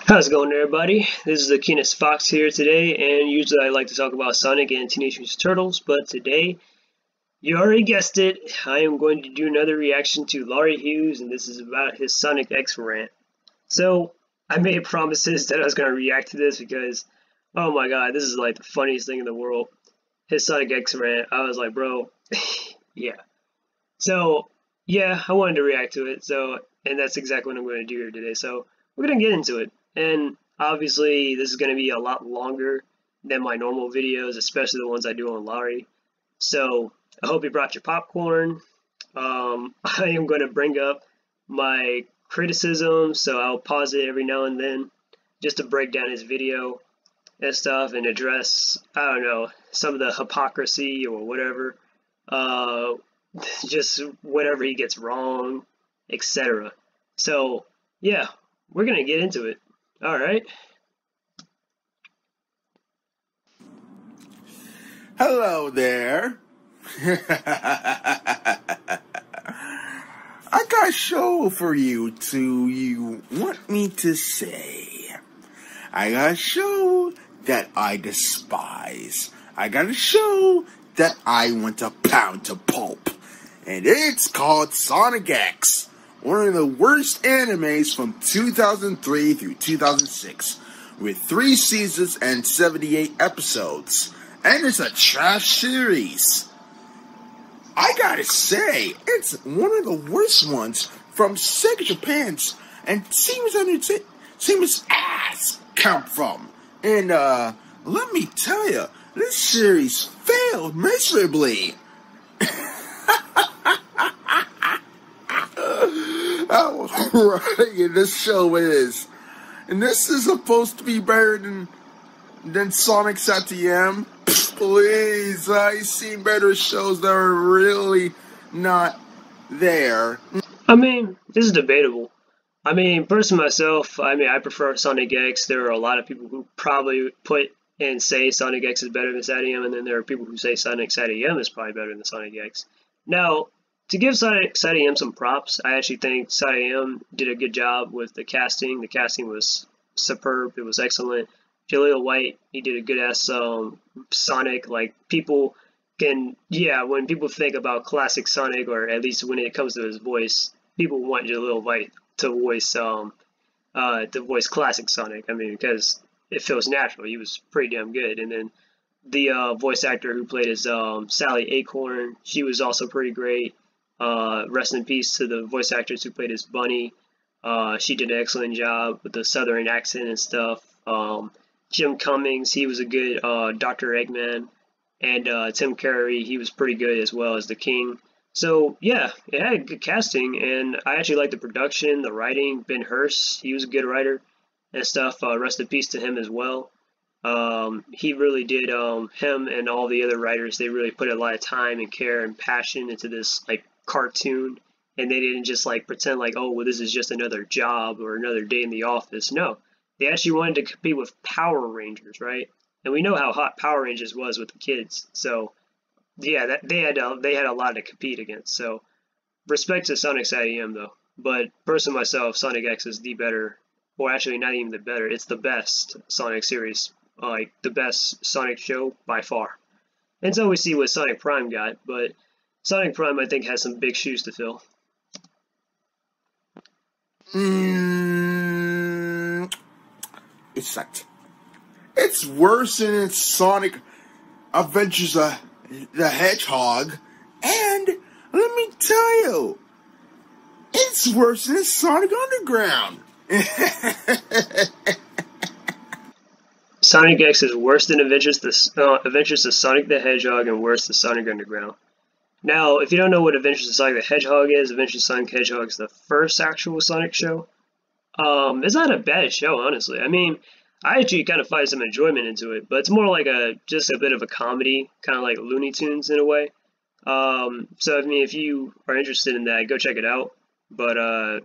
How's it going, everybody? This is the Keenest Fox here today, and usually I like to talk about Sonic and Teenage Mutant Turtles, but today, you already guessed it, I am going to do another reaction to Larry Hughes, and this is about his Sonic X rant. So, I made promises that I was going to react to this because, oh my god, this is like the funniest thing in the world. His Sonic X rant, I was like, bro, yeah. So, yeah, I wanted to react to it, and that's exactly what I'm going to do here today. So, we're going to get into it. And obviously, this is going to be a lot longer than my normal videos, especially the ones I do on Larry. So, I hope you brought your popcorn. I am going to bring up my criticism, so I'll pause it every now and then just to break down his video and stuff and address, I don't know, some of the hypocrisy or whatever. Just whatever he gets wrong, etc. So, yeah, we're going to get into it. All right. Hello there. I got a show for you you want me to say. I got a show that I despise. I got a show that I want to pound to pulp. And it's called Sonic X, one of the worst animes from 2003 through 2006, with 3 seasons and 78 episodes. And it's a trash series. I gotta say, it's one of the worst ones from Sega Japan's and seems ass come from. And let me tell you, this series failed miserably. How horrific this show is. And this is supposed to be better than Sonic SATAM. Please, I've seen better shows that are really not there. I mean, this is debatable. I mean, personally myself, I prefer Sonic X. There are a lot of people who probably put and say Sonic X is better than SATAM, and then there are people who say Sonic SATAM is probably better than Sonic X. Now, to give Sonic SATAM some props, I actually think SATAM did a good job with the casting. The casting was superb. It was excellent. Jaleel White, he did a good ass Sonic. Like, people can, yeah, when people think about classic Sonic, or at least when it comes to his voice, people want Jaleel White to voice classic Sonic. I mean, because it feels natural. He was pretty damn good. And then the voice actor who played his Sally Acorn, she was also pretty great. Rest in peace to the voice actress who played his Bunny. She did an excellent job with the southern accent and stuff. Jim Cummings, he was a good Dr. Eggman, and Tim Curry, he was pretty good as well as the King. So yeah, it had good casting, and I actually liked the production, the writing. Ben Hurst, he was a good writer and stuff. Rest in peace to him as well. He really did. Him and all the other writers, they really put a lot of time and care and passion into this like cartoon, and they didn't just like pretend like, oh well, this is just another job or another day in the office. No. They actually wanted to compete with Power Rangers, right? And we know how hot Power Rangers was with the kids. So, yeah, they had a lot to compete against. So, respect to Sonic SATAM though. But personally myself, Sonic X is the better, or actually not even the better. It's the best Sonic series, like the best Sonic show by far. And so we see what Sonic Prime got, but Sonic Prime I think has some big shoes to fill. It sucked. It's worse than its Sonic Adventures the Hedgehog, and let me tell you, it's worse than Sonic Underground. Sonic X is worse than Adventures of Sonic the Hedgehog and worse than Sonic Underground. Now, if you don't know what Adventures of Sonic the Hedgehog is, Adventures of Sonic the Hedgehog is the first actual Sonic show. It's not a bad show, honestly. I mean, I actually kind of find some enjoyment into it, but it's more like just a bit of a comedy, kind of like Looney Tunes in a way. So I mean, if you are interested in that, go check it out. But I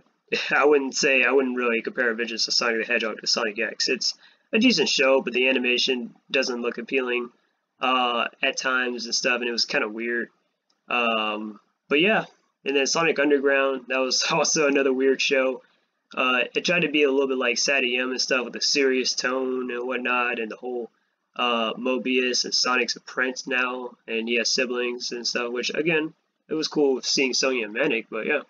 wouldn't really compare Adventures of Sonic the Hedgehog to Sonic X. It's a decent show, but the animation doesn't look appealing at times and stuff, and it was kind of weird. But yeah, and then Sonic Underground, that was also another weird show. It tried to be a little bit like SATAM and stuff with a serious tone and whatnot, and the whole Mobius and Sonic's a prince now, and he has siblings and stuff, which again, it was cool seeing Sonya and Manic, but yeah.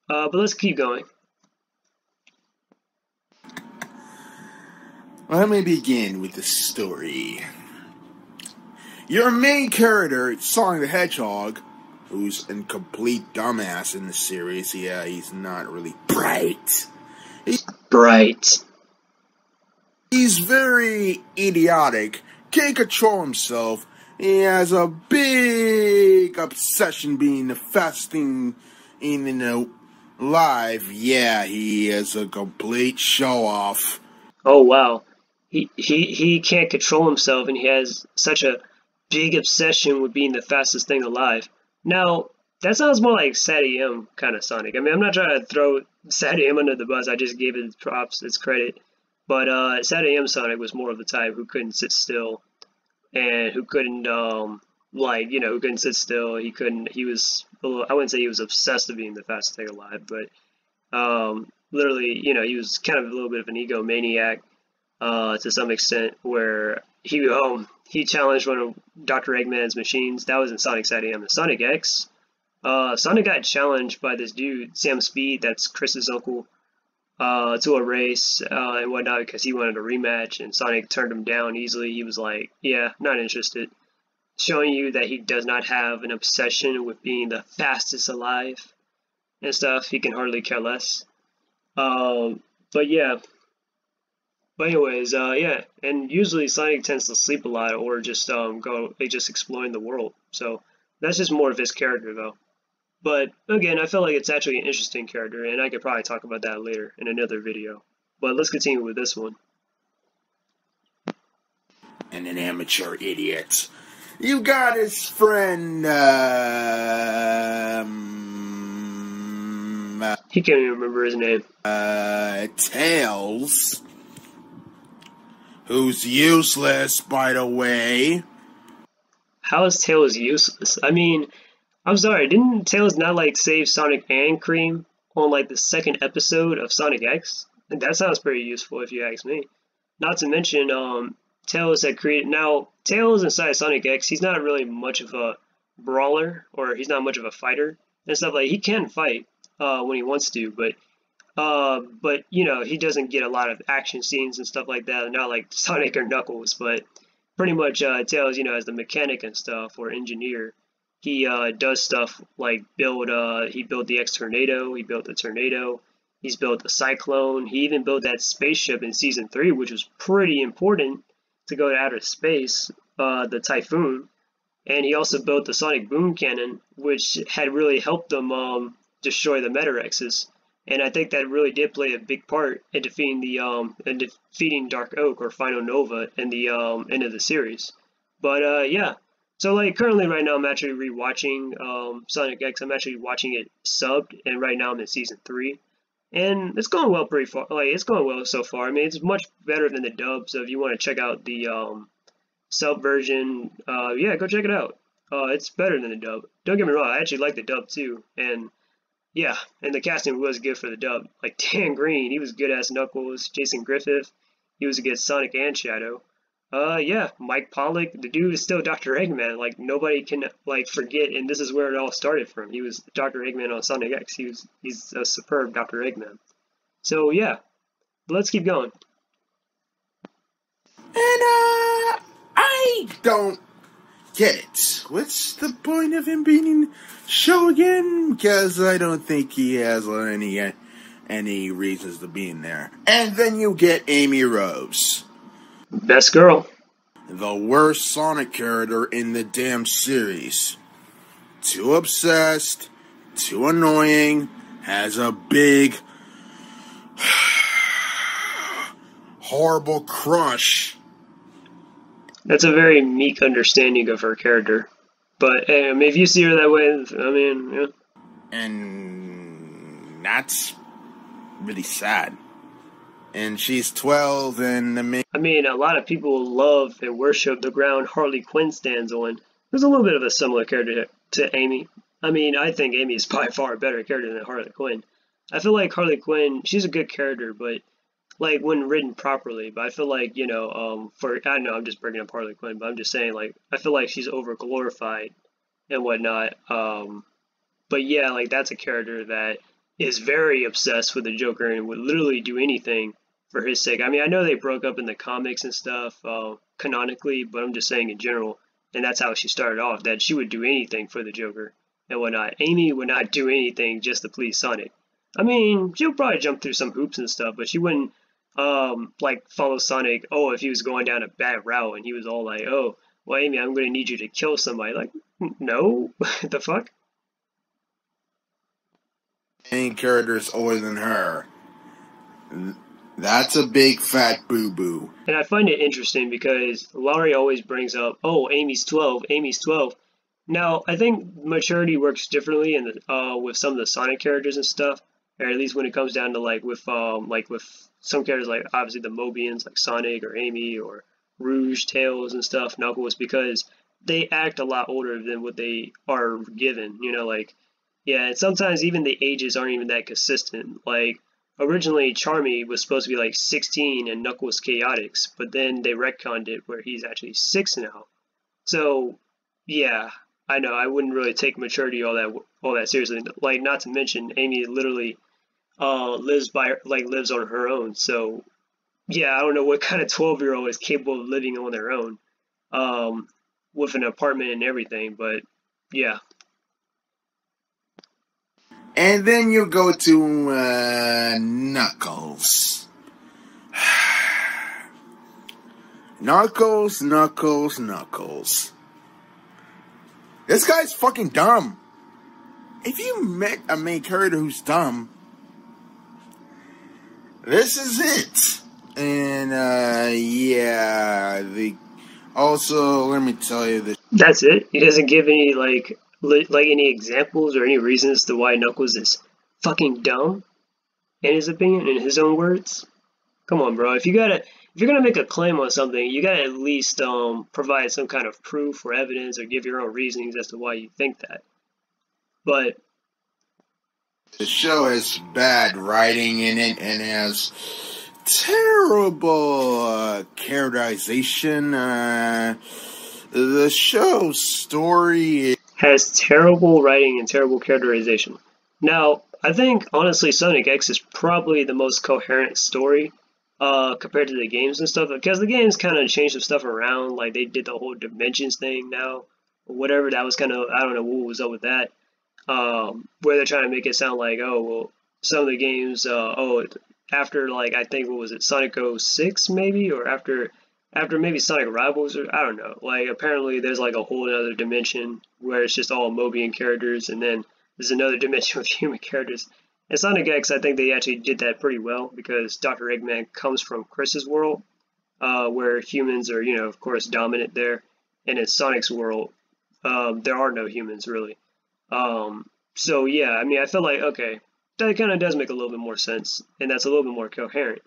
But let's keep going. Let me begin with the story. Your main character, Sonic the Hedgehog, who's a complete dumbass in the series. Yeah, he's not really bright. He's very idiotic, can't control himself. He has a big obsession being the fastest thing in alive. Yeah, he is a complete show-off. Oh wow, he can't control himself, and he has such a big obsession with being the fastest thing alive. Now, that sounds more like SATAM kind of Sonic. I mean, I'm not trying to throw SATAM under the bus, I just gave it props, its credit. But SATAM Sonic was more of the type who couldn't sit still, and who couldn't, who couldn't sit still. He was, I wouldn't say he was obsessed with being the fastest thing alive, but literally, he was kind of a little bit of an egomaniac to some extent, where he challenged one of Dr. Eggman's machines. That was in Sonic SATAM. In Sonic X, Sonic got challenged by this dude, Sam Speed, that's Chris's uncle, to a race and whatnot, because he wanted a rematch, and Sonic turned him down easily. He was like, yeah, not interested. Showing you that he does not have an obsession with being the fastest alive and stuff. He can hardly care less. But yeah. But anyways, yeah, and usually Sonic tends to sleep a lot or just just exploring the world. So that's just more of his character though. But again, I feel like it's actually an interesting character, and I could probably talk about that later in another video. But let's continue with this one. And an amateur idiot. You got his friend, he can't even remember his name. Tails, who's useless, by the way. How is Tails useless? I mean, I'm sorry, didn't Tails not like save Sonic and Cream on like the second episode of Sonic X? And that sounds pretty useful if you ask me. Not to mention, Tails had created, now Tails inside Sonic X, he's not really much of a brawler, or he's not much of a fighter and stuff. Like, he can fight when he wants to, but he doesn't get a lot of action scenes and stuff like that, not like Sonic or Knuckles. But pretty much Tails, as the mechanic and stuff, or engineer, he does stuff like he built the X-Tornado, he built the Tornado, he's built the Cyclone, he even built that spaceship in Season 3, which was pretty important to go to outer space, the Typhoon. And he also built the Sonic Boom Cannon, which had really helped them destroy the Meta-Rexes. And I think that really did play a big part in defeating Dark Oak or Final Nova in the end of the series. But yeah, so like currently right now I'm actually rewatching Sonic X. I'm actually watching it subbed, and right now I'm in Season 3. And it's going well pretty far. Like, it's going well so far. I mean, it's much better than the dub. So if you want to check out the sub version, yeah, go check it out. It's better than the dub. Don't get me wrong, I actually like the dub too. And yeah, and the casting was good for the dub. Like Dan Green, he was good as Knuckles. Jason Griffith, he was a good Sonic and Shadow. Yeah, Mike Pollock, the dude is still Dr. Eggman. Like, nobody can like forget, and this is where it all started from. He was Dr. Eggman on Sonic X. He's a superb Dr. Eggman. So yeah, let's keep going. And I don't get it. What's the point of him being in the show again? Because I don't think he has any reasons to be in there. And then you get Amy Rose. Best girl. The worst Sonic character in the damn series. Too obsessed, too annoying, has a big, horrible crush. That's a very meek understanding of her character. But I mean, if you see her that way, I mean, yeah. And that's really sad. And she's 12, and I mean, a lot of people love and worship the ground Harley Quinn stands on. There's a little bit of a similar character to Amy. I mean, I think Amy is by far a better character than Harley Quinn. I feel like Harley Quinn, she's a good character, but like when written properly. But I feel like, you know, for I don't know, I'm just bringing up Harley Quinn, but I'm just saying like I feel like she's over glorified and whatnot. But yeah, like that's a character that is very obsessed with the Joker and would literally do anything for his sake. I mean, I know they broke up in the comics and stuff, canonically, but I'm just saying in general, and that's how she started off, that she would do anything for the Joker and whatnot. Amy would not do anything just to please Sonic. I mean, she'll probably jump through some hoops and stuff, but she wouldn't like follow Sonic, oh, if he was going down a bad route and he was all like, oh, well, Amy, I'm gonna need you to kill somebody. Like, no, the fuck? Main characters older than her. That's a big fat boo-boo. And I find it interesting because Laurie always brings up, oh, Amy's 12, Amy's 12. Now, I think maturity works differently in with some of the Sonic characters and stuff, or at least when it comes down to like with some characters like obviously the Mobians like Sonic or Amy or Rouge, Tails and stuff, Knuckles, because they act a lot older than what they are given, you know, like yeah, and sometimes even the ages aren't even that consistent. Like originally Charmy was supposed to be like 16 and Knuckles Chaotix, but then they retconned it where he's actually 6 now. So yeah, I know I wouldn't really take maturity all that seriously. Like not to mention Amy literally lives on her own. So yeah, I don't know what kind of 12-year-old is capable of living on their own with an apartment and everything, but yeah. And then you go to Knuckles. Knuckles. This guy's fucking dumb. If you met a main character who's dumb, this is it. And yeah, also let me tell you this. That's it. He doesn't give any like any examples or any reasons to why Knuckles is fucking dumb, in his opinion, in his own words. Come on, bro. If you're gonna make a claim on something, you gotta at least provide some kind of proof or evidence or give your own reasonings as to why you think that. But the show has bad writing in it and has terrible characterization. The show's story has terrible writing and terrible characterization. Now, I think honestly Sonic X is probably the most coherent story compared to the games and stuff, because the games kind of changed some stuff around, like they did the whole dimensions thing now, or whatever. That was kind of, I don't know what was up with that, where they're trying to make it sound like, oh, well, some of the games, after, like, I think, what was it, Sonic 06 maybe, or after maybe Sonic Rivals, or I don't know, like, apparently there's like a whole other dimension where it's just all Mobian characters, and then there's another dimension with human characters. In Sonic X, I think they actually did that pretty well, because Dr. Eggman comes from Chris's world, where humans are, you know, of course, dominant there. And in Sonic's world, there are no humans, really. So, yeah, I mean, I feel like, okay, that kind of does make a little bit more sense, and that's a little bit more coherent.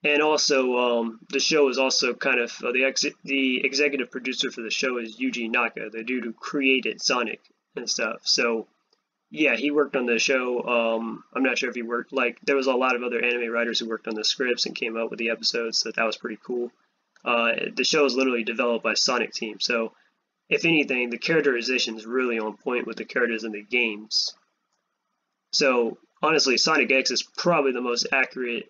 And also, the show is also kind of, the executive producer for the show is Yuji Naka, the dude who created Sonic and stuff. So, yeah, he worked on the show. I'm not sure if he worked, like, there was a lot of other anime writers who worked on the scripts and came up with the episodes, so that was pretty cool. The show is literally developed by Sonic Team, so if anything, the characterization is really on point with the characters in the games. So, honestly, Sonic X is probably the most accurate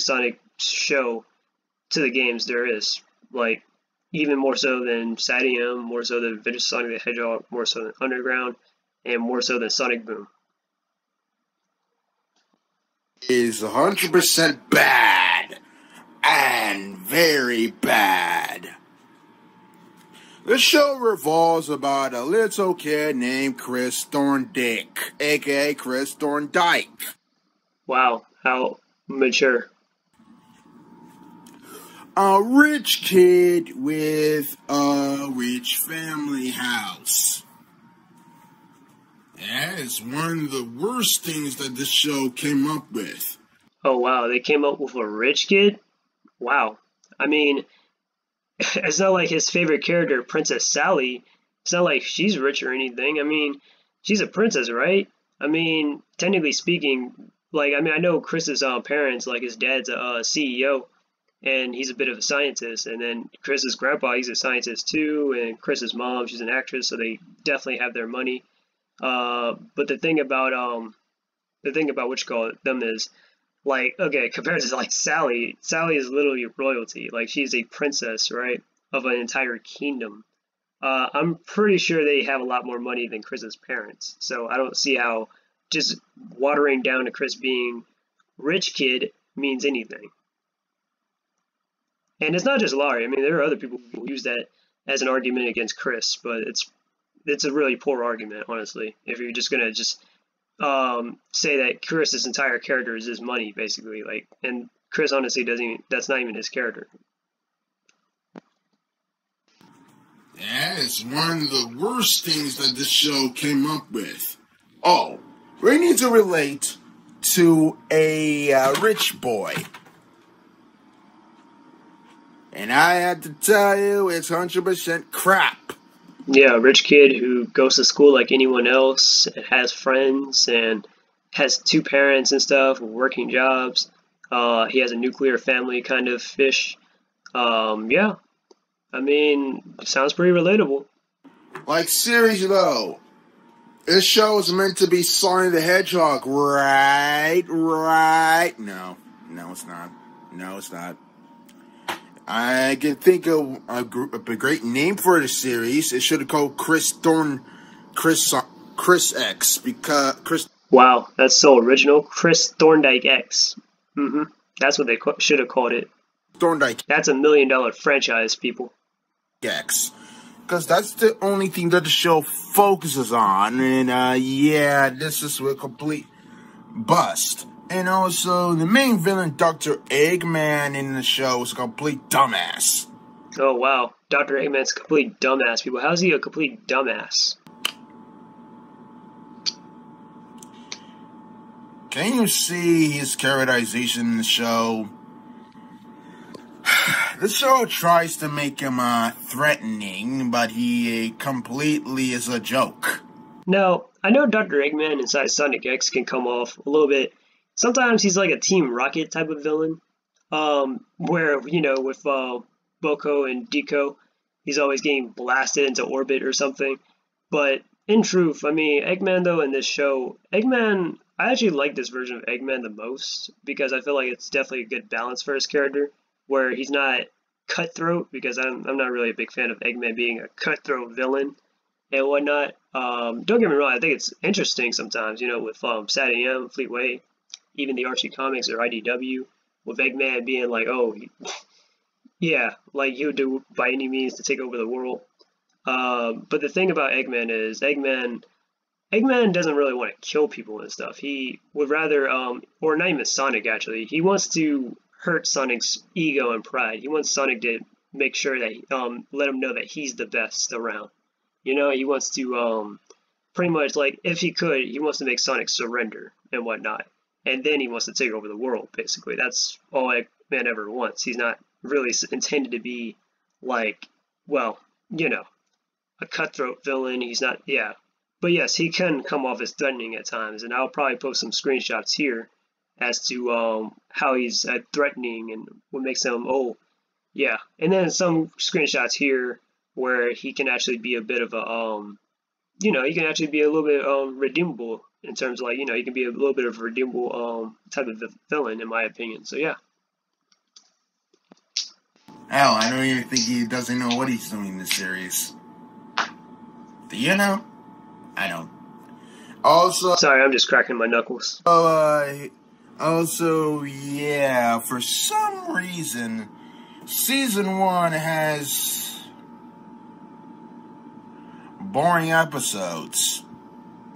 Sonic show to the games there is. Like, even more so than SATAM, more so than Vintage Sonic the Hedgehog, more so than Underground, and more so than Sonic Boom. Is 100% bad, and very bad. The show revolves about a little kid named Chris Thorndyke, aka Chris Thorndyke. Wow, how mature. A rich kid with a rich family house. That is one of the worst things that this show came up with. Oh wow, they came up with a rich kid? Wow. I mean, it's not like his favorite character, Princess Sally, it's not like she's rich or anything. I mean, she's a princess, right? I mean, technically speaking, like, I mean, I know Chris's parents, like his dad's a CEO, and he's a bit of a scientist, and then Chris's grandpa, he's a scientist too, and Chris's mom, she's an actress, so they definitely have their money. But the thing about what you call it, them is like, okay, compared to like Sally, Sally is literally royalty. Like she's a princess, right, of an entire kingdom. I'm pretty sure they have a lot more money than Chris's parents, so I don't see how just watering down to Chris being rich kid means anything. And it's not just Larry. I mean, there are other people who use that as an argument against Chris, but it's a really poor argument, honestly. If you're just gonna just say that Chris's entire character is his money, basically, like, and Chris honestly doesn't even, that's not even his character. That is one of the worst things that this show came up with. Oh, we need to relate to a rich boy. And I had to tell you, it's 100% crap. Yeah, a rich kid who goes to school like anyone else, and has friends, and has two parents and stuff, working jobs. He has a nuclear family kind of fish. Yeah, I mean, sounds pretty relatable. Like, seriously though, this show is meant to be Sonally the Hedgehog, right? Right? No, it's not. No, it's not. I can think of a great name for the series. It should have called Chris X, because Chris. Wow, that's so original. Chris Thorndike X. That's what they should have called it. Thorndike. That's $1 million franchise, people. X. Because that's the only thing that the show focuses on. And, yeah, this is a complete bust. And also, the main villain, Dr. Eggman, in the show is a complete dumbass. Oh, wow. Dr. Eggman's a complete dumbass, people. How's he a complete dumbass? Can you see his characterization in the show? The show tries to make him threatening, but he completely is a joke. Now, I know Dr. Eggman inside Sonic X can come off a little bit. Sometimes he's like a Team Rocket type of villain, where, you know, with Boko and Deco, he's always getting blasted into orbit or something. But in truth, I mean, Eggman, though, in this show, Eggman, I actually like this version of Eggman the most, because I feel like it's definitely a good balance for his character, where he's not cutthroat, because I'm not really a big fan of Eggman being a cutthroat villain and whatnot. Don't get me wrong, I think it's interesting sometimes, you know, with SATAM, Fleetway, even the Archie Comics or IDW, with Eggman being like, oh, yeah, like he would do by any means to take over the world. But the thing about Eggman is Eggman doesn't really want to kill people and stuff. He would rather, or not even Sonic actually, he wants to hurt Sonic's ego and pride. He wants Sonic to make sure that, let him know that he's the best around. You know, he wants to, pretty much, like, if he could, he wants to make Sonic surrender and whatnot. And then he wants to take over the world, basically. That's all Eggman ever wants. He's not really intended to be, like, well, you know, a cutthroat villain. He's not, yeah. But yes, he can come off as threatening at times, and I'll probably post some screenshots here as to how he's threatening and what makes him, oh, yeah. And then some screenshots here where he can actually be a bit of a, you know, he can actually be a little bit redeemable in terms of, like, you know, he can be a little bit of a redeemable type of villain, in my opinion. So, yeah. Hell, I don't even think he doesn't know what he's doing in this series. Do you know? I don't. Also, Sorry, I'm just cracking my knuckles. Also, yeah, for some reason, Season 1 has boring episodes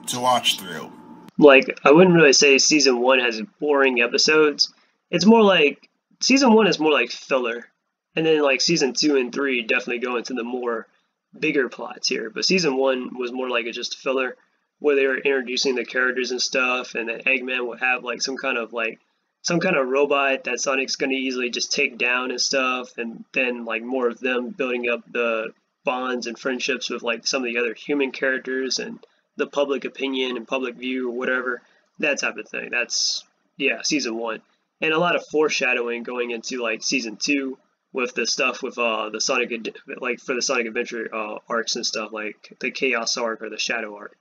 to watch through. Like, I wouldn't really say Season 1 has boring episodes. It's more like, Season 1 is more like filler. And then, like, Season 2 and 3 definitely go into the more bigger plots here. But Season 1 was more like a just filler, where they were introducing the characters and stuff, and then Eggman would have, like, some kind of robot that Sonic's going to easily just take down and stuff, and then, like, more of them building up the bonds and friendships with, like, some of the other human characters, and the public opinion and public view or whatever, that type of thing. That's, yeah, season 1. And a lot of foreshadowing going into like season 2 with the stuff with the Sonic, like for the Sonic Adventure arcs and stuff, like the Chaos arc or the Shadow arc.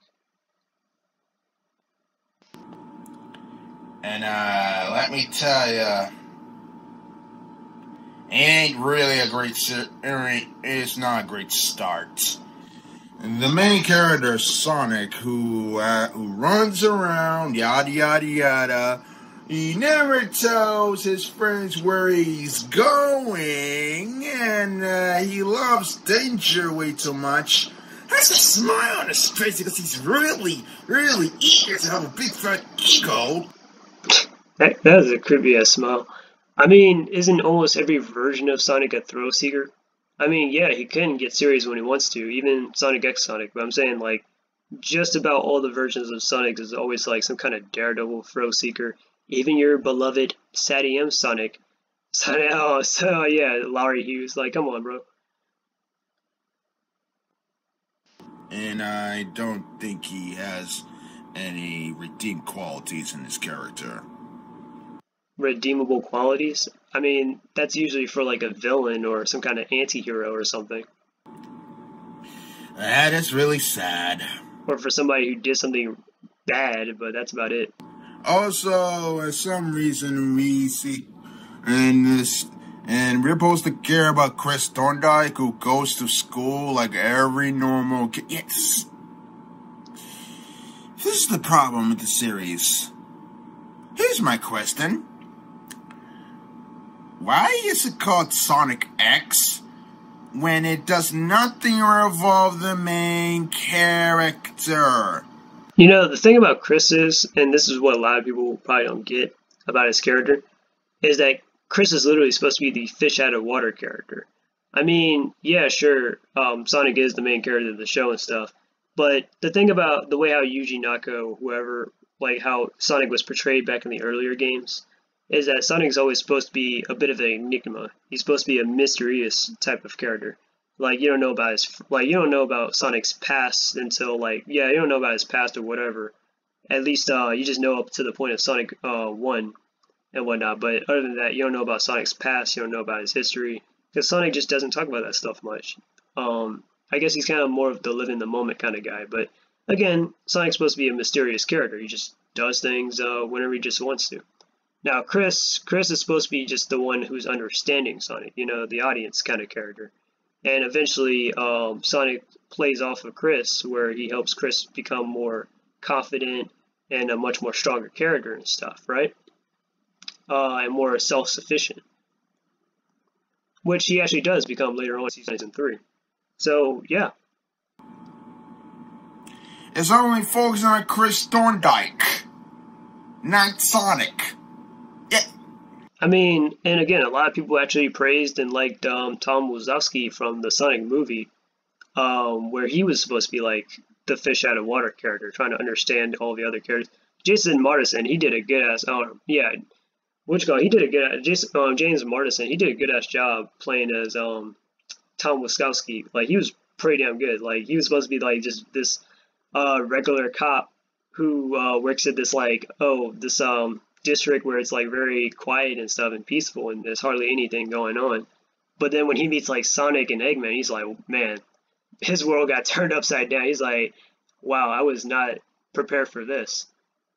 And let me tell ya, it ain't really a great. It's not a great start. The main character, Sonic, who runs around, yada yada yada. He never tells his friends where he's going, and he loves danger way too much. Has a smile on his face because he's really, really eager to have a big fat ego. That is a creepy ass smile. I mean, isn't almost every version of Sonic a thrill seeker? I mean, yeah, he can get serious when he wants to, even Sonic X Sonic, but I'm saying, like, just about all the versions of Sonic is always like some kind of daredevil thrill seeker. Even your beloved SATAM Sonic. Oh, so yeah, Larry Hughes. Like, come on, bro. And I don't think he has any redeemed qualities in his character. Redeemable qualities? I mean, that's usually for like a villain or some kind of anti-hero or something. That is really sad. Or for somebody who did something bad, but that's about it. Also, for some reason, we see in this, and we're supposed to care about Chris Thorndike, who goes to school like every normal kid. Yes. This is the problem with the series. Here's my question. Why is it called Sonic X when it does nothing revolve the main character? You know, the thing about Chris is, and this is what a lot of people probably don't get about his character, is that Chris is literally supposed to be the fish out of water character. I mean, yeah, sure, Sonic is the main character of the show and stuff, but the thing about the way how Yuji Nako, whoever, like how Sonic was portrayed back in the earlier games, is that Sonic's always supposed to be a bit of an enigma. He's supposed to be a mysterious type of character. Like, you don't know about his, like, you don't know about Sonic's past until, like, yeah, you don't know about his past or whatever. At least, you just know up to the point of Sonic 1 and whatnot. But other than that, you don't know about Sonic's past. You don't know about his history. Because Sonic just doesn't talk about that stuff much. I guess he's kind of more of the live in the moment kind of guy. But again, Sonic's supposed to be a mysterious character. He just does things whenever he just wants to. Now, Chris is supposed to be just the one who's understanding Sonic. You know, the audience kind of character. And eventually, Sonic plays off of Chris, where he helps Chris become more confident and a much more stronger character and stuff, right? And more self-sufficient, which he actually does become later on in season 3. So, yeah. It's only focusing on Chris Thorndike, not Sonic. Yeah. I mean, and again, a lot of people actually praised and liked Tom Wazowski from the Sonic movie, where he was supposed to be like the fish out of water character, trying to understand all the other characters. Jason Martison, he did a good ass. He did a good. James Martison, he did a good ass job playing as Tom Wazowski. Like, he was pretty damn good. Like, he was supposed to be like just this regular cop who works at this district where it's like very quiet and stuff and peaceful and there's hardly anything going on. But then when he meets like Sonic and Eggman, he's like, man, his world got turned upside down. He's like, wow, I was not prepared for this.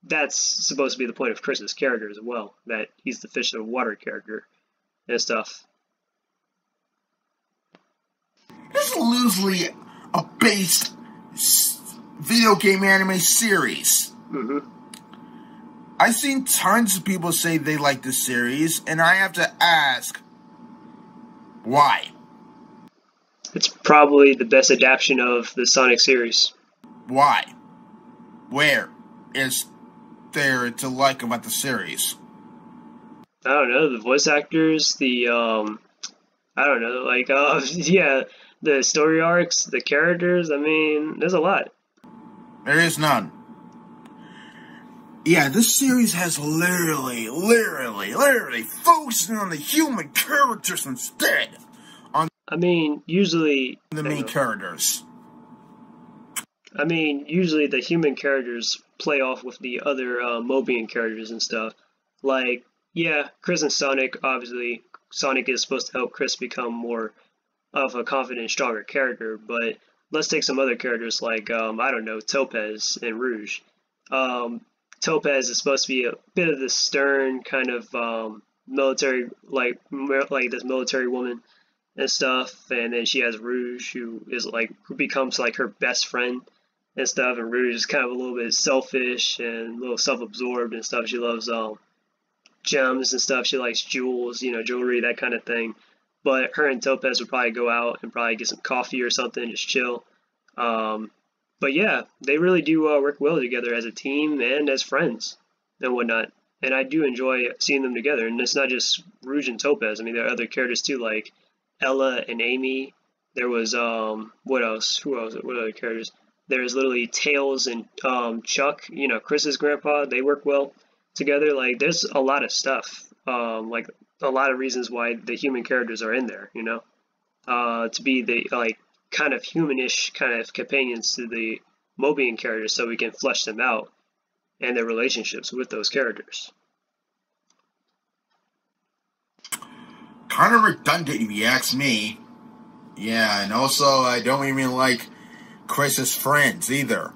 That's supposed to be the point of Chris's character as well, that he's the fish of water character and stuff. This is loosely a based video game anime series. Mm-hmm. I've seen tons of people say they like this series, and I have to ask, why? It's probably the best adaptation of the Sonic series. Why? Where is there to like about the series? I don't know, the voice actors, the, I don't know, like, yeah, the story arcs, the characters, I mean, there's a lot. There is none. Yeah, this series has literally focusing on the human characters instead. I mean, usually The main characters. I mean, usually the human characters play off with the other Mobian characters and stuff. Like, yeah, Chris and Sonic, obviously, Sonic is supposed to help Chris become more of a confident, stronger character, but let's take some other characters like, I don't know, Topaz and Rouge. Um, Topaz is supposed to be a bit of the stern kind of military, like this military woman and stuff, and then she has Rouge, who becomes like her best friend and stuff, and Rouge is kind of a little bit selfish and a little self-absorbed and stuff. She loves gems and stuff. She likes jewels, jewelry, that kind of thing. But her and Topaz would probably go out and probably get some coffee or something, just chill. Um, but yeah, they really do work well together as a team and as friends and whatnot. And I do enjoy seeing them together. And it's not just Rouge and Topaz. I mean, there are other characters too, like Ella and Amy. There was what else? Who else? What other characters? There's literally Tails and Chuck. Chris's grandpa. They work well together. Like, there's a lot of stuff. Like a lot of reasons why the human characters are in there. To be the like kind of humanish kind of companions to the Mobian characters, so we can flesh them out and their relationships with those characters. Kind of redundant if you ask me. Yeah, and also I don't even like Chris's friends either.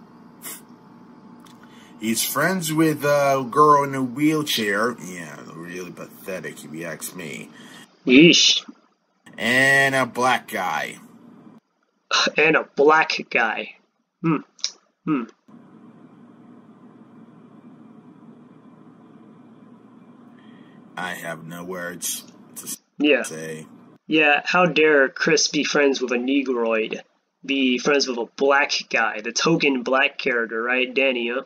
He's friends with a girl in a wheelchair. Yeah, really pathetic if you ask me. Yeesh. And a black guy. And a black guy. I have no words to say. Yeah, how dare Chris be friends with a Negroid? Be friends with a black guy, the token black character, right, Danny, huh?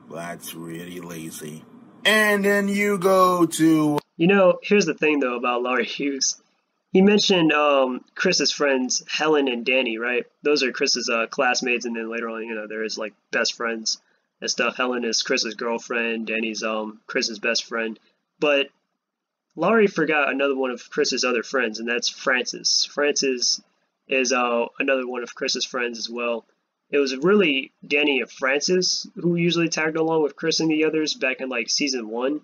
That's really lazy. And then you go to... Here's the thing, though, about Larry Hughes. He mentioned Chris's friends, Helen and Danny, right? Those are Chris's classmates, and then later on, they're his, like, best friends and stuff. Helen is Chris's girlfriend, Danny's Chris's best friend. But Laurie forgot another one of Chris's other friends, and that's Francis. Francis is another one of Chris's friends as well. It was really Danny and Francis who usually tagged along with Chris and the others back in like season 1.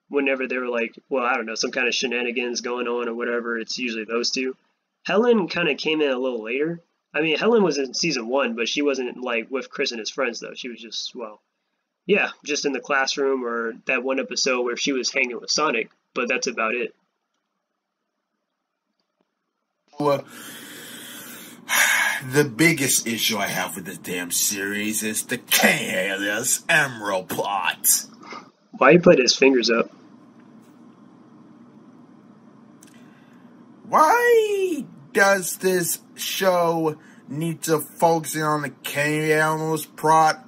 Whenever they were like, well, I don't know, some kind of shenanigans going on or whatever, it's usually those two. Helen kind of came in a little later. I mean, Helen was in season 1, but she wasn't like with Chris and his friends though. She was just, just in the classroom or that one episode where she was hanging with Sonic, but that's about it. The biggest issue I have with this damn series is the Chaos Emerald plot. Why he put his fingers up? Why does this show need to focus on the Chaos plot?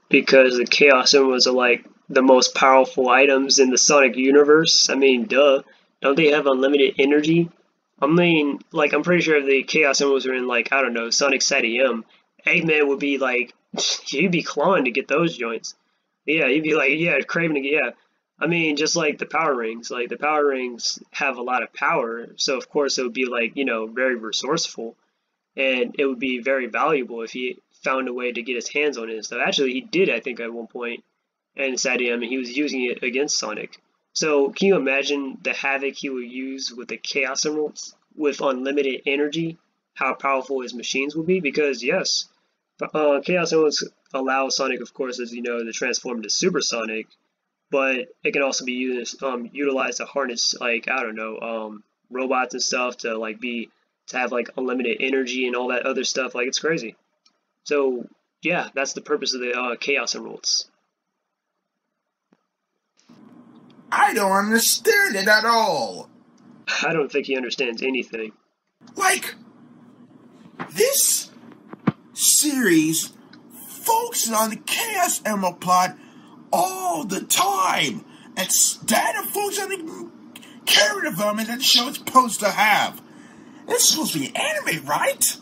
Because the Chaos Emeralds are like the most powerful items in the Sonic universe. I mean, duh. Don't they have unlimited energy? I mean, like, I'm pretty sure if the Chaos Emeralds are in, like, I don't know, Sonic SATAM, Eggman would be like, he'd be clawing to get those joints. Yeah, he'd be like, yeah, craving to get, yeah. I mean, just like the power rings. Like, the power rings have a lot of power, so of course it would be like, very resourceful. And it would be very valuable if he found a way to get his hands on it and stuff. Actually, he did, I think, at one point in SATAM, and he was using it against Sonic. So, can you imagine the havoc he would use with the Chaos Emeralds with unlimited energy? How powerful his machines would be? Because, yes, Chaos Emeralds allow Sonic, of course, as you know, to transform into Super Sonic, but it can also be utilized to harness, like, I don't know, robots and stuff to have like unlimited energy and all that other stuff. Like, it's crazy. So yeah, that's the purpose of the Chaos Emeralds. I don't understand it at all. I don't think he understands anything. Like, this series focuses on the Chaos Emerald plot all the time, instead of focusing on the character development that the show is supposed to have. It's supposed to be anime, right?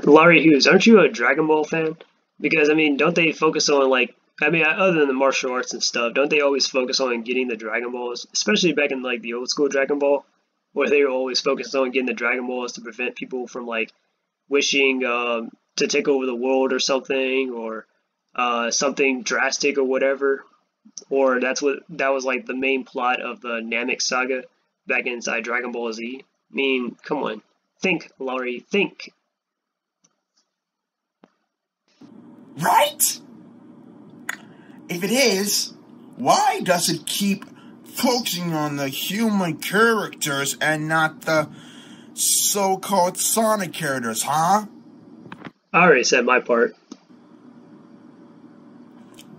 Larry Hughes, aren't you a Dragon Ball fan? Because, I mean, don't they focus on, like, I mean, other than the martial arts and stuff, don't they always focus on getting the Dragon Balls? Especially back in, like, the old school Dragon Ball, where they were always focused on getting the Dragon Balls to prevent people from, like, wishing to take over the world or something, or something drastic or whatever. Or that was like the main plot of the Namek saga back inside Dragon Ball Z. I mean, come on. Think, Larry, think. Right? If it is, why does it keep focusing on the human characters and not the so-called Sonic characters, huh? I already said my part.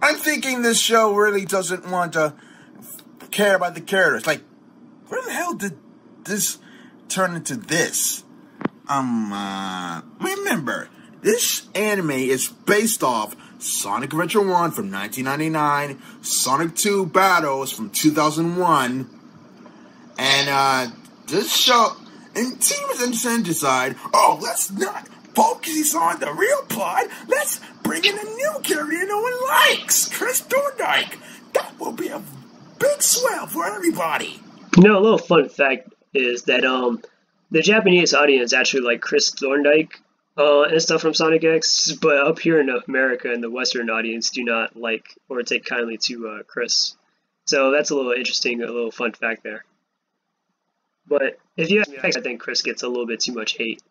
I'm thinking this show really doesn't want to care about the characters. Like, where the hell did this turn into this? Remember, this anime is based off Sonic Adventure 1 from 1999, Sonic 2 Battles from 2001, and, this show, and Team Ascent decide, oh, let's not focus on the real plot, let's bring in a new character no one likes, Chris Thorndike. That will be a big swell for everybody. You know, a little fun fact is that, the Japanese audience actually like Chris Thorndike, and stuff from Sonic X, but up here in America and the Western audience do not like or take kindly to Chris. So that's a little interesting, a little fun fact there. But if you ask me, I think Chris gets a little bit too much hate.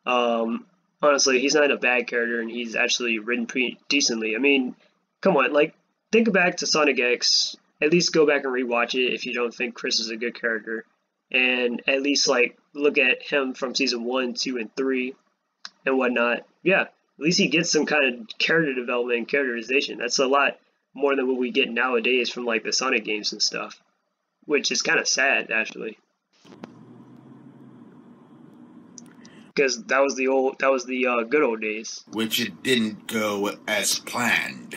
Honestly, he's not a bad character, and he's actually written pretty decently. I mean, come on, like, think back to Sonic X. At least go back and rewatch it if you don't think Chris is a good character, and at least like look at him from season 1, 2, and 3. And whatnot. Yeah, at least he gets some kind of character development and characterization. That's a lot more than what we get nowadays from like the Sonic games and stuff, which is kind of sad actually, because that was the good old days. Which it didn't go as planned.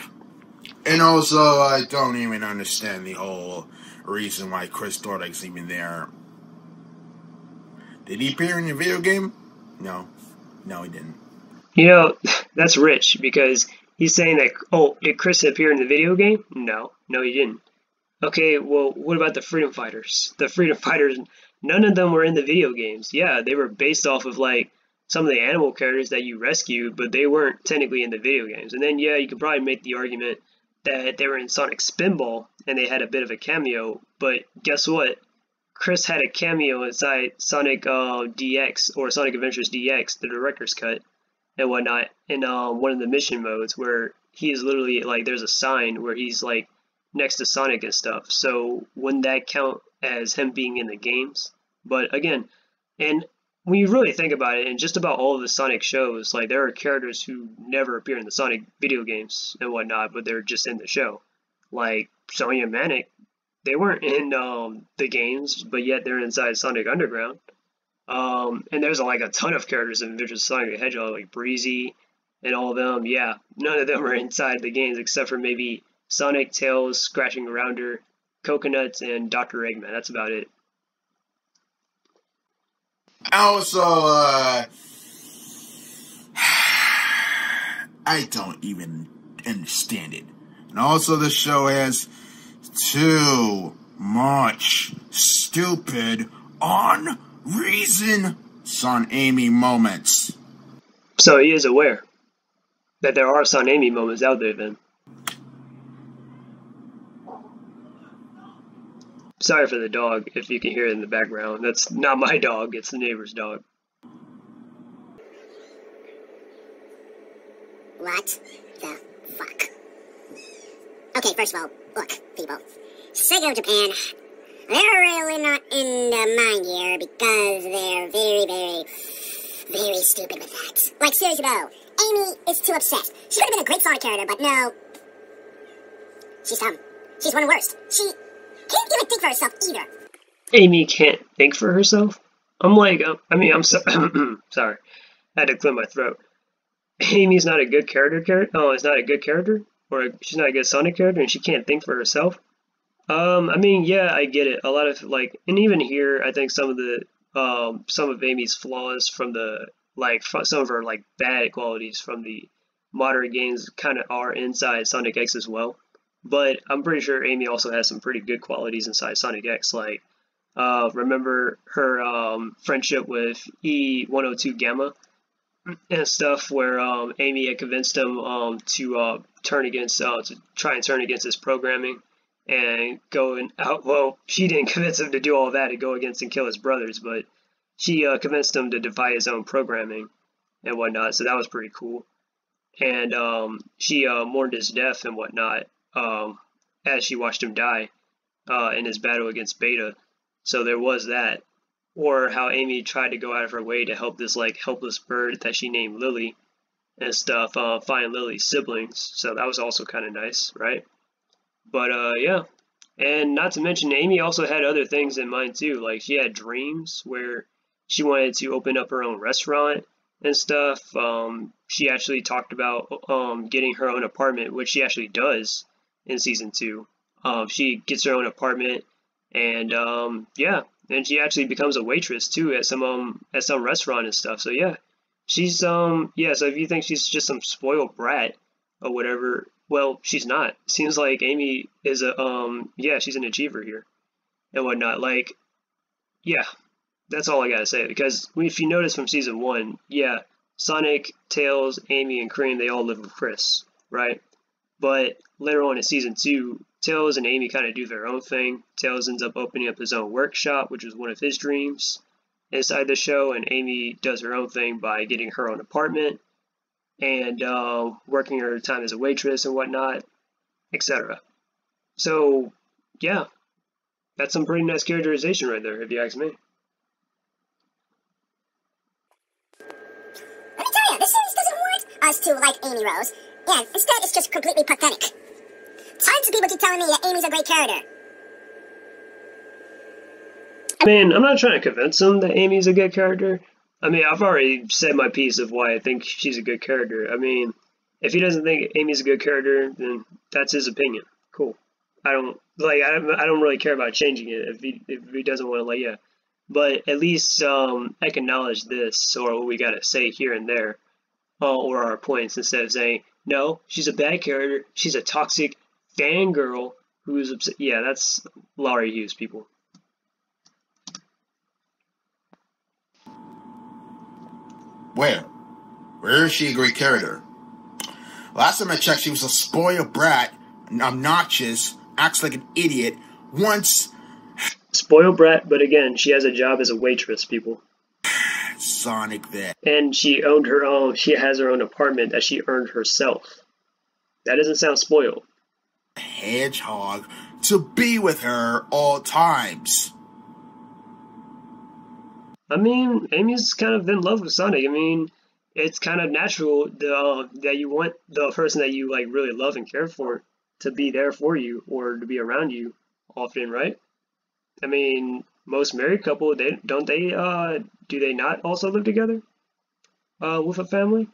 And also, I don't even understand the whole reason why Chris Thorndike's even there. Did he appear in the video game? No. No, he didn't. You know, that's rich, because he's saying that, oh, did Chris appear in the video game? No, he didn't. Okay, well, what about the Freedom Fighters? The Freedom Fighters, none of them were in the video games. Yeah, they were based off of, like, some of the animal characters that you rescued, but they weren't technically in the video games. And then, yeah, you could probably make the argument that they were in Sonic Spinball, and they had a bit of a cameo, but guess what? Chris had a cameo inside Sonic DX, or Sonic Adventures DX, the director's cut, and whatnot, in one of the mission modes where he is literally, like, there's a sign where he's, like, next to Sonic and stuff. So wouldn't that count as him being in the games? But again, and when you really think about it, and just about all of the Sonic shows, like, there are characters who never appear in the Sonic video games and whatnot, but they're just in the show. Like, Sonya Manic. They weren't in the games, but yet they're inside Sonic Underground. And there's like a ton of characters in Adventures of Sonic the Hedgehog, like Breezy and all of them. Yeah, none of them are inside the games except for maybe Sonic, Tails, Scratching Rounder, Coconuts, and Dr. Eggman. That's about it. Also, I don't even understand it. And also, the show has too much stupid, on-reason Son Amy moments. So he is aware that there are Son Amy moments out there then. Sorry for the dog, if you can hear it in the background. That's not my dog, it's the neighbor's dog. What the fuck? Okay, first of all, look, people. Sega Japan, they're really not in the mind here because they're very stupid with that. Like, seriously though, Amy is too obsessed. She could have been a great Sonic character, but no. She's dumb. She's one of the worst. She can't even think for herself either. Amy can't think for herself? I'm like, I'm so sorry. I had to clear my throat. Amy's not a good character? Oh, it's not a good character? Or she's not a good Sonic character and she can't think for herself? I mean, yeah, I get it. A lot of, like, and even here, I think some of Amy's flaws from the, like, some of her, like, bad qualities from the modern games kind of are inside Sonic X as well. But I'm pretty sure Amy also has some pretty good qualities inside Sonic X, like, remember her friendship with E102 Gamma? and stuff, where Amy had convinced him to try and turn against his programming and go and out. Well, she didn't convince him to do all that, to go against and kill his brothers, but she convinced him to defy his own programming and whatnot. So that was pretty cool. And she mourned his death and whatnot as she watched him die in his battle against Beta. So there was that. Or how Amy tried to go out of her way to help this like helpless bird that she named Lily and stuff find Lily's siblings. So that was also kind of nice, right? But yeah, and not to mention Amy also had other things in mind too. Like she had dreams where she wanted to open up her own restaurant and stuff. She actually talked about getting her own apartment, which she actually does in season 2. She gets her own apartment, and yeah, and she actually becomes a waitress too at some restaurant and stuff. So yeah, she's yeah. So if you think she's just some spoiled brat or whatever, well, she's not. Seems like Amy is a yeah, she's an achiever here and whatnot. Like, yeah, that's all I gotta say. Because if you notice from season 1, yeah, Sonic, Tails, Amy, and Cream, they all live with Chris, right? But later on in season 2, Tails and Amy kind of do their own thing. Tails ends up opening up his own workshop, which was one of his dreams inside the show, and Amy does her own thing by getting her own apartment and working her time as a waitress and whatnot, etc. So, yeah, that's some pretty nice characterization right there, if you ask me. Let me tell you, this series doesn't want us to like Amy Rose. Yeah, instead it's just completely pathetic. Tons of people keep telling me that Amy's a great character. I mean, I'm not trying to convince him that Amy's a good character. I mean, I've already said my piece of why I think she's a good character. I mean, if he doesn't think Amy's a good character, then that's his opinion. Cool. I don't really care about changing it if he doesn't want to, like, yeah. But at least acknowledge this, or what we gotta say here and there, or our points, instead of saying, no, she's a bad character, she's a toxic fangirl who's upset. Yeah, that's Larry Hughes, people. Where is she a great character? Last time I checked, she was a spoiled brat, obnoxious, acts like an idiot, once... Spoiled brat, but again, she has a job as a waitress, people. Sonic there. And she has her own apartment that she earned herself. That doesn't sound spoiled. Hedgehog to be with her all times. I mean, Amy's kind of in love with Sonic. I mean, it's kind of natural that you want the person that you like really love and care for to be there for you or to be around you often, right? I mean, most married couple, do they not also live together with a family?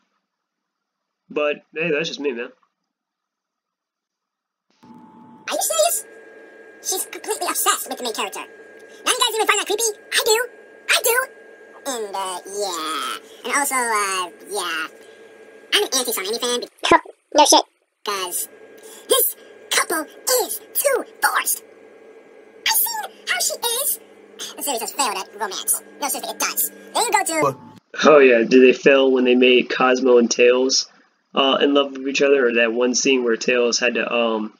But hey, that's just me, man. Are you serious? She's completely obsessed with the main character. None of you guys even find that creepy? I do. And, yeah. And also, yeah. I'm an anti-Sonally fan. No shit. Because this couple is too forced. I've seen how she is. The series has failed at romance. No, seriously, it does. Then you go to... Oh yeah, did they fail when they made Cosmo and Tails in love with each other? Or that one scene where Tails had to,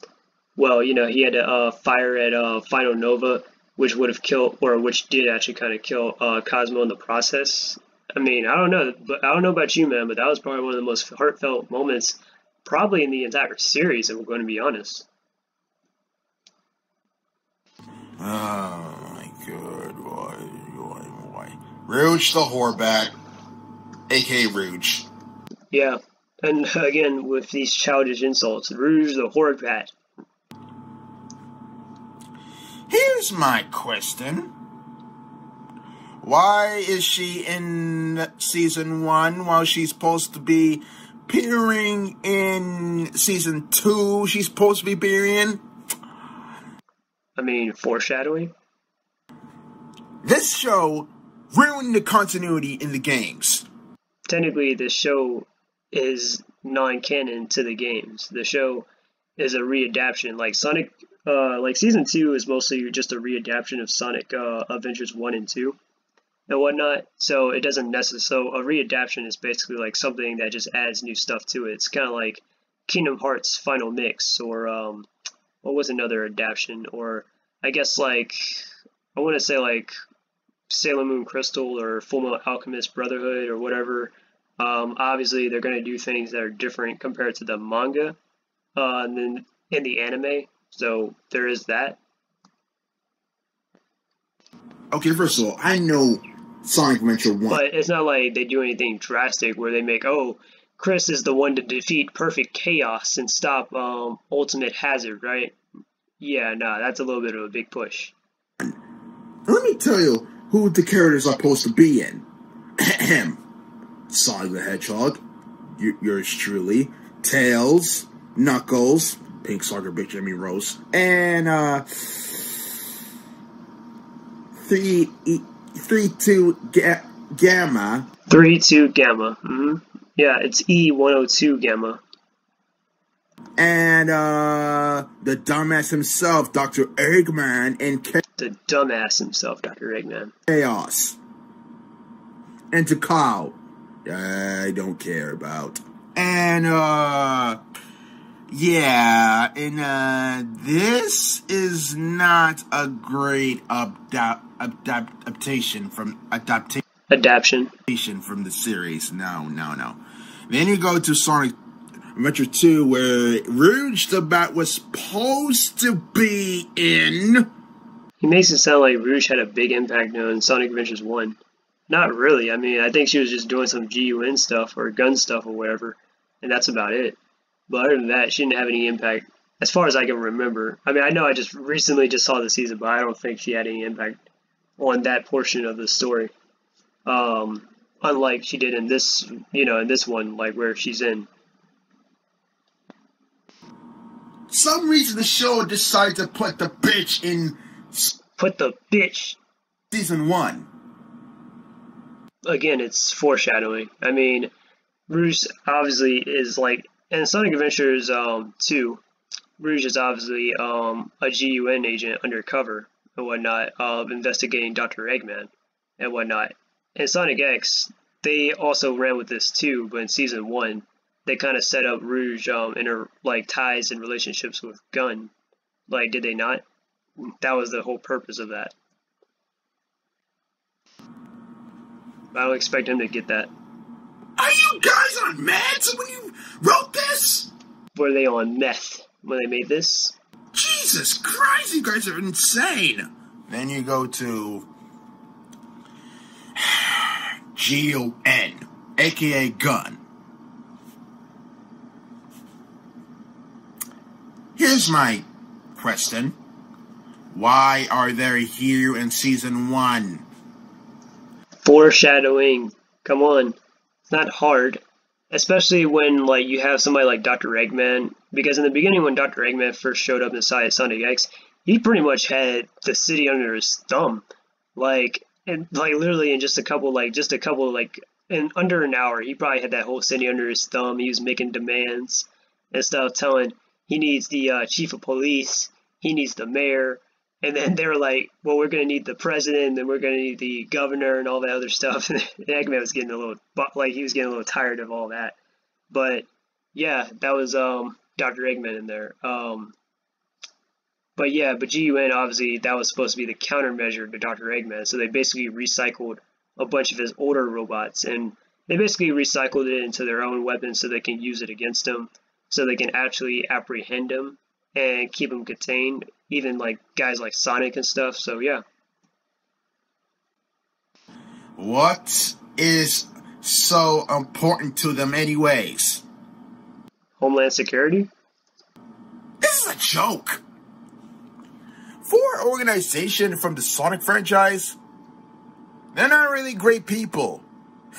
well, you know, he had to fire at Final Nova, which would have killed, or which did actually kind of kill Cosmo in the process. I mean, I don't know, but I don't know about you, man, but that was probably one of the most heartfelt moments, probably in the entire series, if we're going to be honest. Oh my god, why? Rouge the whorebat, aka Rouge. Yeah, and again, with these childish insults, Rouge the whorebat. Here's my question. Why is she in season 1 while she's supposed to be appearing in season 2? She's supposed to be appearing. I mean, foreshadowing? This show ruined the continuity in the games. Technically, this show is non-canon to the games. The show is a readaptation. Like Sonic, like season 2 is mostly just a readaptation of Sonic Adventures 1 and 2. and whatnot. So it doesn't necessarily. So a readaptation is basically like something that just adds new stuff to it. It's kind of like Kingdom Hearts Final Mix, or what was another adaptation, or I guess like I want to say like Sailor Moon Crystal or Fullmetal Alchemist Brotherhood or whatever. Obviously, they're going to do things that are different compared to the manga, and then in the anime. So there is that. Okay, first of all, I know Sonic Adventure 1. But it's not like they do anything drastic where they make, oh, Chris is the one to defeat Perfect Chaos and stop Ultimate Hazard, right? Yeah, nah, that's a little bit of a big push. Let me tell you who the characters are supposed to be in. Sonic the Hedgehog, yours truly, Tails, Knuckles, Pink Soccer Big Jimmy Rose, and 3-2 Gamma. 3-2 Gamma. Yeah, it's E102 Gamma. And the dumbass himself, Dr. Eggman, and the dumbass himself, Dr. Eggman. Chaos. And Takao, I don't care about. And yeah, and this is not a great adaptation from the series. No. Then you go to Sonic Adventure 2, where Rouge the Bat was supposed to be in. He makes it sound like Rouge had a big impact on Sonic Adventures 1. Not really. I mean, I think she was just doing some GUN stuff or gun stuff or whatever, and that's about it. But other than that, she didn't have any impact as far as I can remember. I mean, I know I just recently just saw the season, but I don't think she had any impact on that portion of the story. Unlike she did in this, in this one, like where she's in. Some reason the show decided to put the bitch in. Put the bitch. Season 1. Again, it's foreshadowing. I mean, Rouge obviously is like, in Sonic Adventures 2, Rouge is obviously a GUN agent undercover and whatnot, investigating Dr. Eggman and whatnot. In Sonic X, they also ran with this too, but in Season 1, they kind of set up Rouge in her like ties and relationships with Gun. Like, did they not? That was the whole purpose of that. I don't expect him to get that. Are you guys on meds when you wrote this? Were they on meth when they made this? Jesus Christ, you guys are insane. Then you go to GUN, aka Gun. Here's my question. Why are they here in Season 1? Foreshadowing. Come on. It's not hard. Especially when like you have somebody like Dr. Eggman. Because in the beginning when Dr. Eggman first showed up inside Sonic X, he pretty much had the city under his thumb. Like literally in just a couple in under an hour, he probably had that whole city under his thumb. He was making demands and stuff, telling he needs the chief of police, he needs the mayor, and then they were like, well, we're going to need the president, and we're going to need the governor, and all that other stuff. And Eggman was getting he was getting a little tired of all that. But yeah, that was Dr. Eggman in there. But GUN, obviously, that was supposed to be the countermeasure to Dr. Eggman. So they basically recycled a bunch of his older robots, and they basically recycled it into their own weapons so they can use it against him, so they can actually apprehend him and keep him contained, even like guys like Sonic and stuff. So yeah. What is so important to them anyways? Homeland Security? This is a joke. For an organization from the Sonic franchise, they're not really great people.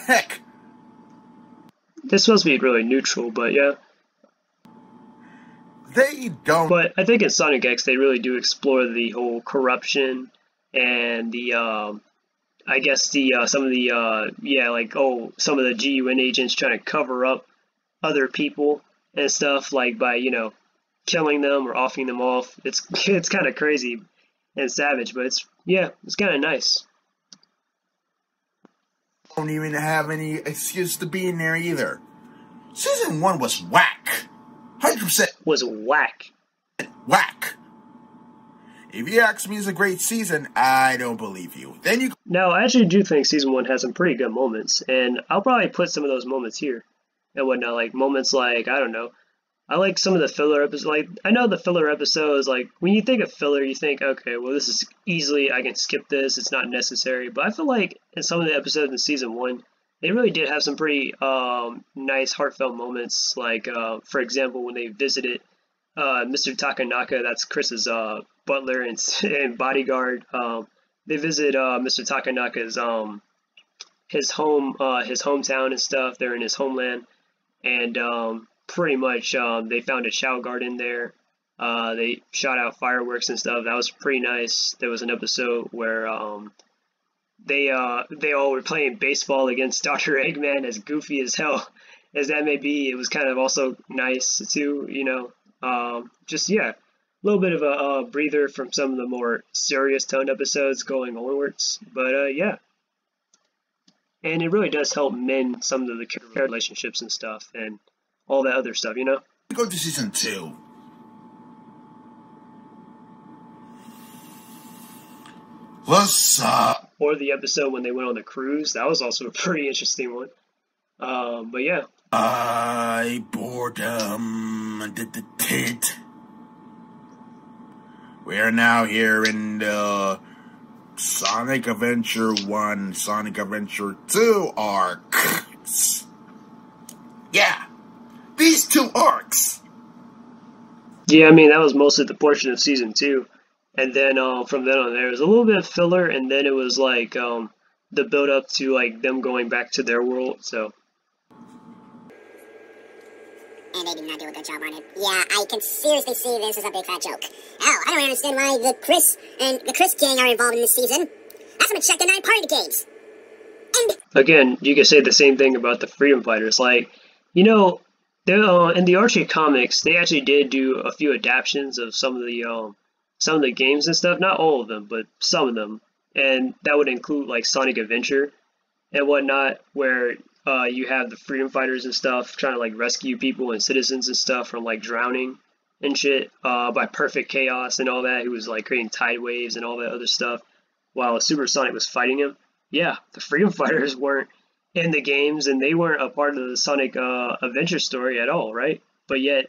Heck. They're supposed to be really neutral, but yeah. They don't. But I think in Sonic X, they really do explore the whole corruption and the, I guess some of the, some of the GUN agents trying to cover up other people and stuff, like by, killing them or offing them off. It's kind of crazy and savage, but it's kind of nice. don't even have any excuse to be in there either. Season 1 was whack. 100% Was whack. whack. If you ask me it's a great season, I don't believe you. Then you... No, I actually do think season 1 has some pretty good moments, and I'll probably put some of those moments here and whatnot. Like moments like, I don't know, I like some of the filler episodes. Like, I know the filler episodes, like, when you think of filler, you think, okay, well, this is easily, I can skip this, it's not necessary. But I feel like in some of the episodes in season 1, they really did have some pretty nice, heartfelt moments. Like, for example, when they visited Mr. Takanaka, that's Chris's butler and bodyguard. They visit Mr. Takanaka's his hometown and stuff. They're in his homeland, and pretty much they found a Chow garden there. They shot out fireworks and stuff. That was pretty nice. There was an episode where they all were playing baseball against Dr. Eggman, as goofy as hell as that may be. It was kind of also nice too, you know. Just, yeah, a little bit of a breather from some of the more serious toned episodes going onwards. But yeah, and it really does help mend some of the character relationships and stuff and all that other stuff, you know. Go to season 2. What's up? Or the episode when they went on the cruise. That was also a pretty interesting one. But yeah. Boredom. We're now here in the Sonic Adventure 1, Sonic Adventure 2 arcs. Yeah, these 2 arcs. Yeah, I mean, that was mostly the portion of season 2. And then from then on, there was a little bit of filler, and then it was like the build up to like them going back to their world. So. And they did not do a good job on it. Yeah, I can seriously see this as a big fat joke. Hell, I don't understand why the Chris gang are involved in this season. That's gonna check the 9 party games. And again, you could say the same thing about the Freedom Fighters. Like, you know, in the Archie comics, they actually did do a few adaptations of some of the games and stuff. Not all of them, but some of them. And that would include like Sonic Adventure and whatnot, where you have the Freedom Fighters and stuff trying to like rescue people and citizens and stuff from like drowning and shit by Perfect Chaos and all that, who was like creating tide waves and all that other stuff while Super Sonic was fighting him. Yeah, the Freedom Fighters weren't in the games and they weren't a part of the Sonic Adventure story at all, right? But yet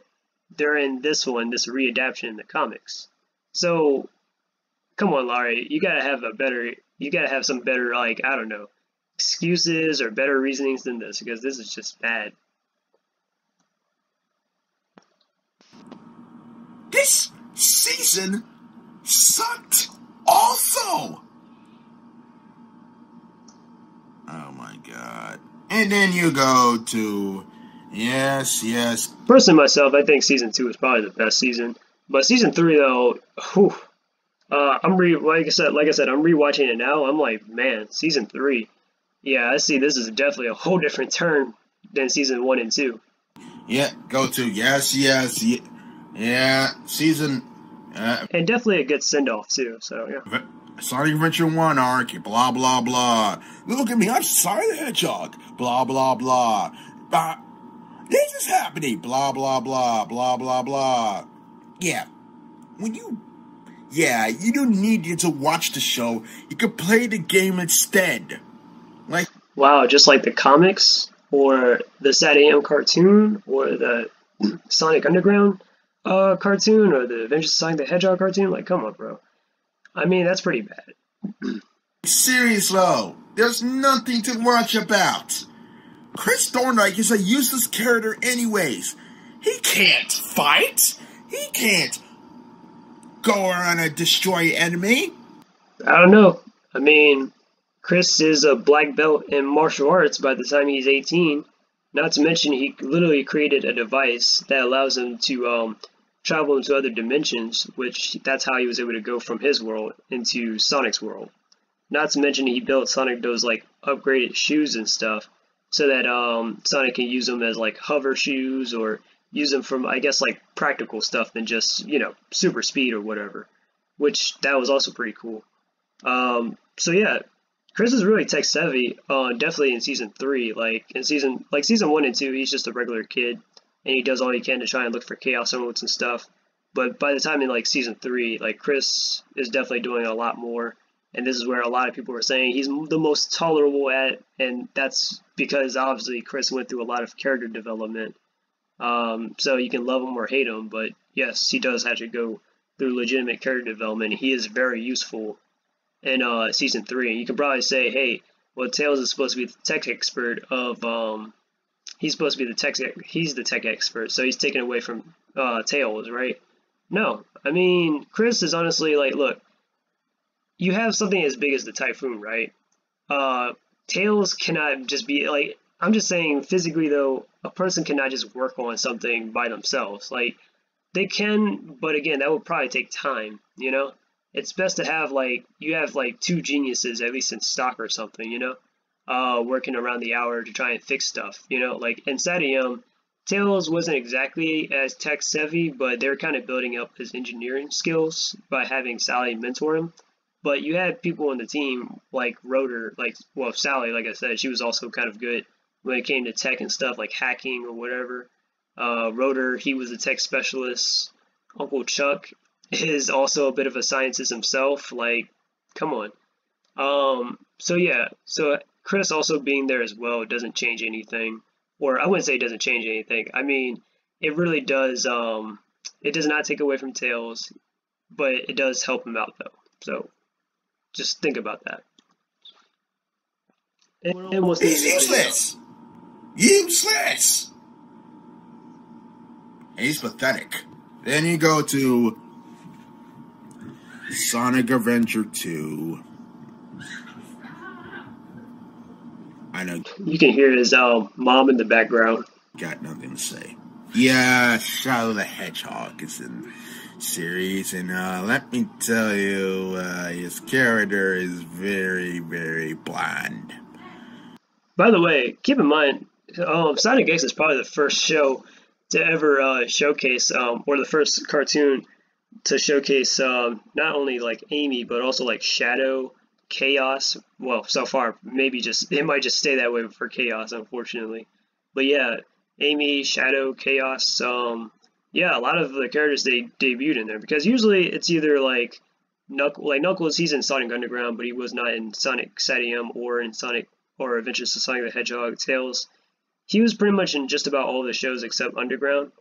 they're in this one, this readaptation in the comics. So come on, Larry, you gotta have some better, like, I don't know, excuses or better reasonings than this, because this is just bad. This season sucked also. Oh my god. And then you go to yes. Personally, myself, I think season 2 is probably the best season. But season 3, though, whew, like I said, I'm rewatching it now. I'm like, man, season 3. Yeah, I see. This is definitely a whole different turn than season 1 and 2. Yeah, go to yes, yeah, season. And definitely a good send off too. So yeah. Sonic Adventure 1 arc, blah blah blah. Look at me, I'm sorry the Hedgehog. Blah blah blah. This is happening. Blah blah blah blah blah blah. Yeah, you don't need to watch the show. You can play the game instead. Like, wow, just like the comics or the SATAM cartoon or the Sonic Underground cartoon or the Adventures of Sonic the Hedgehog cartoon. Like, come on, bro. I mean, that's pretty bad. Serious though, there's nothing to watch about. Chris Thorndyke is a useless character anyways. He can't fight. He can't go around and destroy enemy. I don't know. I mean, Chris is a black belt in martial arts by the time he's 18. Not to mention he literally created a device that allows him to travel into other dimensions, which that's how he was able to go from his world into Sonic's world. Not to mention he built Sonic those like upgraded shoes and stuff so that Sonic can use them as like hover shoes or use them from, I guess, like practical stuff than just, you know, super speed or whatever, which that was also pretty cool. So yeah, Chris is really tech savvy. Definitely in season 3. Like in season 1 and 2, he's just a regular kid, and he does all he can to try and look for chaos emeralds and stuff. But by the time in like season 3, like Chris is definitely doing a lot more. And this is where a lot of people are saying he's the most tolerable at, and that's because obviously Chris went through a lot of character development. So you can love him or hate him, but yes, he does have to go through legitimate character development. He is very useful in season 3. And you can probably say, hey, well, Tails is supposed to be the tech expert of he's supposed to be the tech, he's the tech expert, so he's taken away from Tails, right? No, I mean, Chris is honestly like, look, you have something as big as the typhoon, right? Tails cannot just be like, I'm just saying physically though, a person cannot just work on something by themselves. Like they can, but again, that would probably take time, you know? It's best to have like, you have like 2 geniuses at least in stock or something, you know? Working around the hour to try and fix stuff, you know? Like in SATAM, Tails wasn't exactly as tech savvy, but they're kind of building up his engineering skills by having Sally mentor him. But you had people on the team like Rotor, like, well, Sally, like I said, she was also kind of good when it came to tech and stuff like hacking or whatever. Rotor, he was a tech specialist. Uncle Chuck is also a bit of a scientist himself. Like, come on. So yeah, so Chris also being there as well doesn't change anything. Or I wouldn't say it doesn't change anything. I mean, it really does. It does not take away from Tails, but it does help him out though. So just think about that. And what's He's useless. Useless. He's pathetic. Then you go to Sonic Adventure 2. I know you can hear his mom in the background. Got nothing to say. Yeah, Shadow the Hedgehog is in series, and let me tell you, his character is very, very bland. By the way, keep in mind, Sonic X is probably the first show to ever showcase, or the first cartoon to showcase not only like Amy, but also like Shadow, Chaos. Well, so far, maybe just, it might just stay that way for Chaos, unfortunately. But yeah, Amy, Shadow, Chaos, yeah, a lot of the characters they debuted in there, because usually it's either like Knuckles, he's in Sonic Underground, but he was not in Sonic SATAM or in Sonic or Adventures of Sonic the Hedgehog. Tails, he was pretty much in just about all the shows except Underground.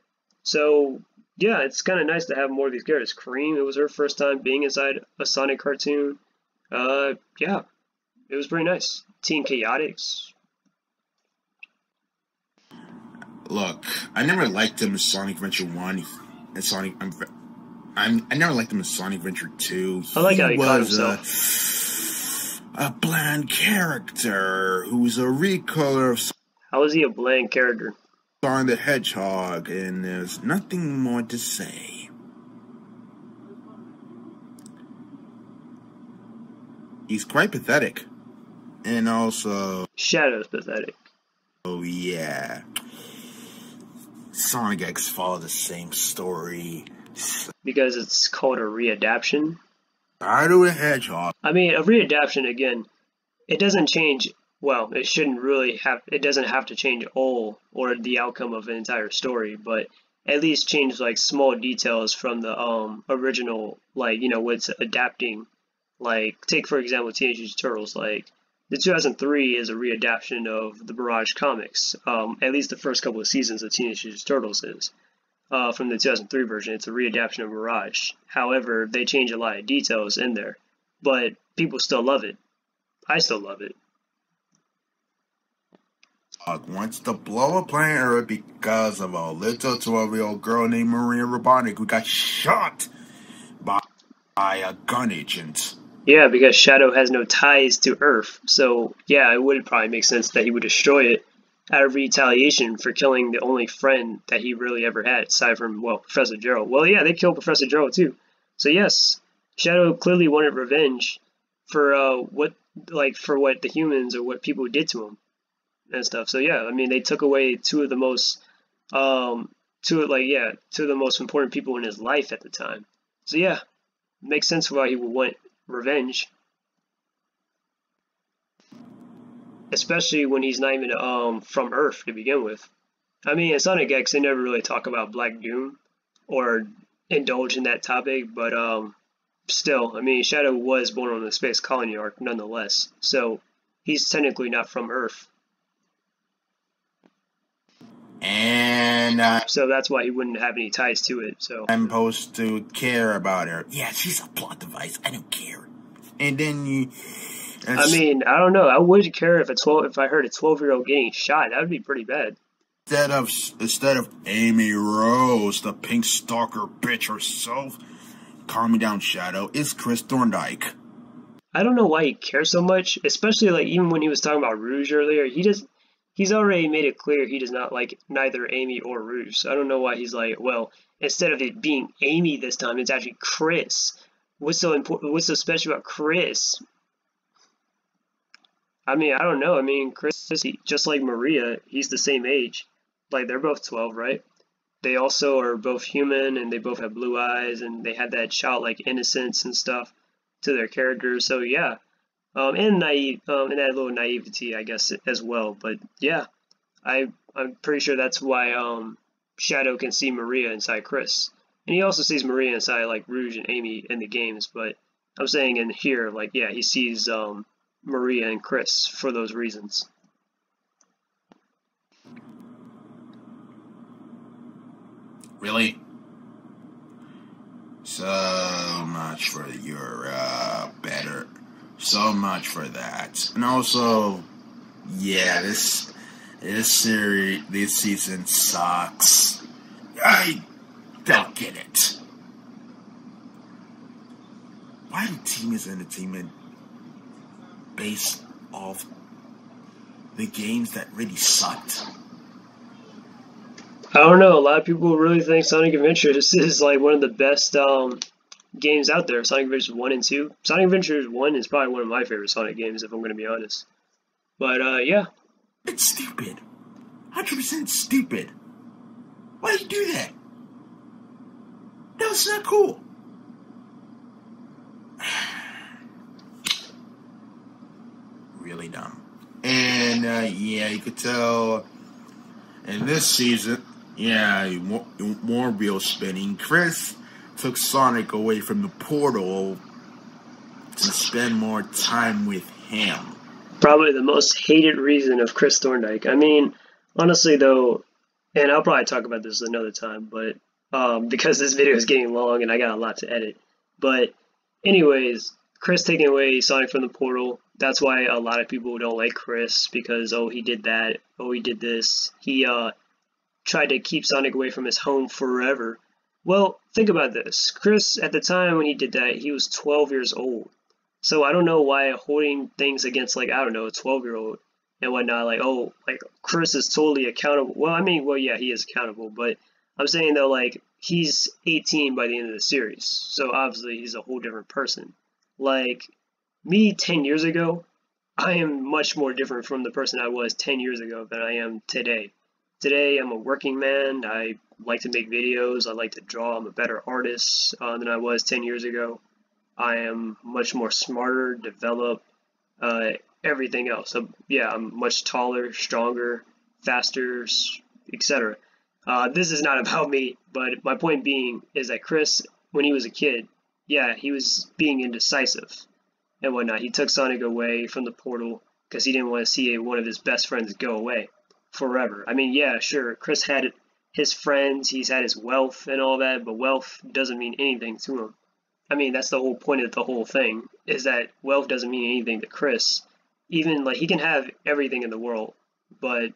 So yeah, it's kind of nice to have more of these characters. Cream, it was her first time being inside a Sonic cartoon. Yeah, it was pretty nice. Team Chaotix. Look, I never liked him in Sonic Adventure 1 and Sonic. I never liked him in Sonic Adventure 2. I like how he caught himself. A bland character who's a recolor of How is he a bland character? Sonic the Hedgehog, and there's nothing more to say. He's quite pathetic. And also... Shadow's pathetic. Oh, yeah. Sonic X followed the same story. Because it's called a readaptation? Shadow the Hedgehog. I mean, a readaptation, again, it doesn't change... Well, it shouldn't really have... It doesn't have to change all or the outcome of an entire story, but at least change, like, small details from the original, like, you know, what's adapting. Like, take, for example, Teenage Mutant Ninja Turtles. Like, the 2003 is a readaptation of the Mirage comics. At least the first couple of seasons of Teenage Mutant Ninja Turtles is. From the 2003 version, it's a readaptation of Mirage. However, they change a lot of details in there. But people still love it. I still love it. Wants to blow a planet Earth because of a little 12-year-old girl named Maria Robotnik who got shot by a gun agent. Yeah, because Shadow has no ties to Earth, so yeah, it would probably make sense that he would destroy it out of retaliation for killing the only friend that he really ever had, aside from, well, Professor Gerald. Well, yeah, they killed Professor Gerald too. So yes, Shadow clearly wanted revenge for what the humans or what people did to him and stuff. So yeah, I mean, they took away two of the most important people in his life at the time. So yeah, makes sense why he would want revenge. especially when he's not even from Earth to begin with. I mean, in Sonic X, they never really talk about Black Doom or indulge in that topic, but still, I mean, Shadow was born on the Space Colony arc nonetheless, so he's technically not from Earth. And so that's why he wouldn't have any ties to it. So I'm supposed to care about her. Yeah, she's a plot device. I don't care. And then you. I mean, I don't know. I would care if I heard a 12-year-old getting shot. That would be pretty bad. Instead of Amy Rose, the pink stalker bitch herself, calm me down, Shadow. It's Chris Thorndike. I don't know why he cares so much, especially like even when he was talking about Rouge earlier. He's already made it clear he does not like neither Amy or Rouge. So I don't know why he's like, well, instead of it being Amy this time, it's actually Chris. What's so important? What's so special about Chris? I mean, I don't know. I mean, Chris, just like Maria, he's the same age. Like, they're both 12, right? They also are both human, and they both have blue eyes, and they have that childlike innocence and stuff to their characters. So yeah, and naive, and that little naivety, I guess, as well. But yeah, I'm pretty sure that's why Shadow can see Maria inside Chris, and he also sees Maria inside like Rouge and Amy in the games. But I'm saying in here, like, yeah, he sees Maria and Chris for those reasons. Really? So much for your better. So much for that. And also, yeah, this season sucks. I don't get it. Why do Team is Entertainment base off the games that really sucked? I don't know. A lot of people really think Sonic Adventures is like one of the best games out there. Sonic Adventures 1 and 2. Sonic Adventures 1 is probably one of my favorite Sonic games, if I'm going to be honest. But yeah. It's stupid. 100% stupid. Why do you do that? That's not cool. Really dumb. And yeah, you could tell in this season, yeah, more wheel spinning. Chris took Sonic away from the portal to spend more time with him. Probably the most hated reason of Chris Thorndike. I mean, honestly though, and I'll probably talk about this another time, but because this video is getting long and I got a lot to edit. But anyways, Chris taking away Sonic from the portal, that's why a lot of people don't like Chris, because, oh, he did that, oh, he did this. He tried to keep Sonic away from his home forever. Well, think about this. Chris, at the time when he did that, he was 12 years old. So I don't know why holding things against, like, I don't know, a 12-year-old and whatnot, like, oh, like, Chris is totally accountable. Well, I mean, well, yeah, he is accountable, but I'm saying, though, like, he's 18 by the end of the series, so obviously he's a whole different person. Like, me 10 years ago, I am much more different from the person I was 10 years ago than I am today. Today, I'm a working man. I like to make videos. I like to draw. I'm a better artist than I was 10 years ago. I am much more smarter, developed, everything else. So, yeah, I'm much taller, stronger, faster, etc. This is not about me, but my point being is that Chris, when he was a kid, yeah, he was being indecisive and whatnot. He took Sonic away from the portal because he didn't want to see one of his best friends go away forever. I mean, yeah, sure, Chris had his friends, he's had his wealth and all that, but wealth doesn't mean anything to him. I mean, that's the whole point of the whole thing, is that wealth doesn't mean anything to Chris. Even, like, he can have everything in the world, but,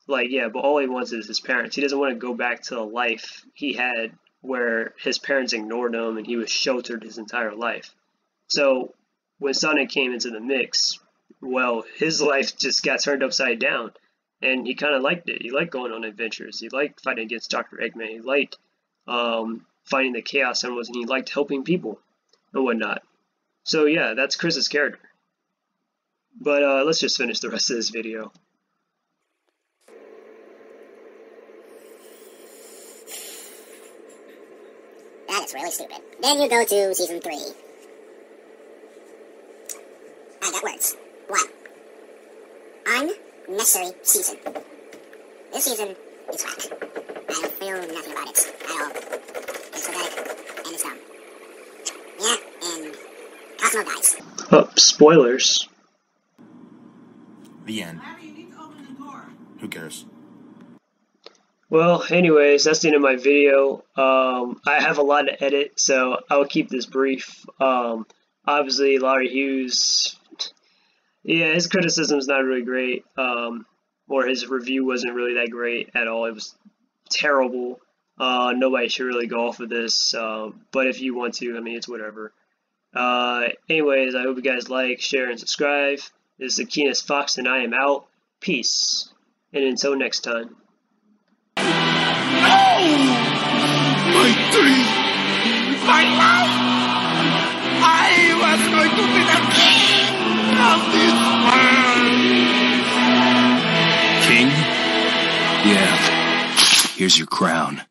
like, yeah, but all he wants is his parents. He doesn't want to go back to the life he had where his parents ignored him and he was sheltered his entire life. So when Sonic came into the mix, well, his life just got turned upside down, and he kind of liked it. He liked going on adventures. He liked fighting against Dr. Eggman. He liked fighting the Chaos Emeralds, and he liked helping people and whatnot. So yeah, that's Chris's character. But let's just finish the rest of this video. That is really stupid. Then you go to Season 3. I got words. 1. unnecessary season. This season is whack. I feel nothing about it at all. It's pathetic and it's dumb. Yeah, and Cosmo dies. Oh, spoilers. The end. Who cares? Well, anyways, that's the end of my video. I have a lot to edit, so I'll keep this brief. Obviously, Larry Hughes, yeah, his criticism's not really great, or his review wasn't really that great at all. It was terrible. Nobody should really go off of this, but if you want to, I mean, it's whatever. Anyways, I hope you guys like, share, and subscribe. This is Aquinas Fox, and I am out. Peace, and until next time. My dream! My life! I was going to be the king of this world! King? Yeah. Here's your crown.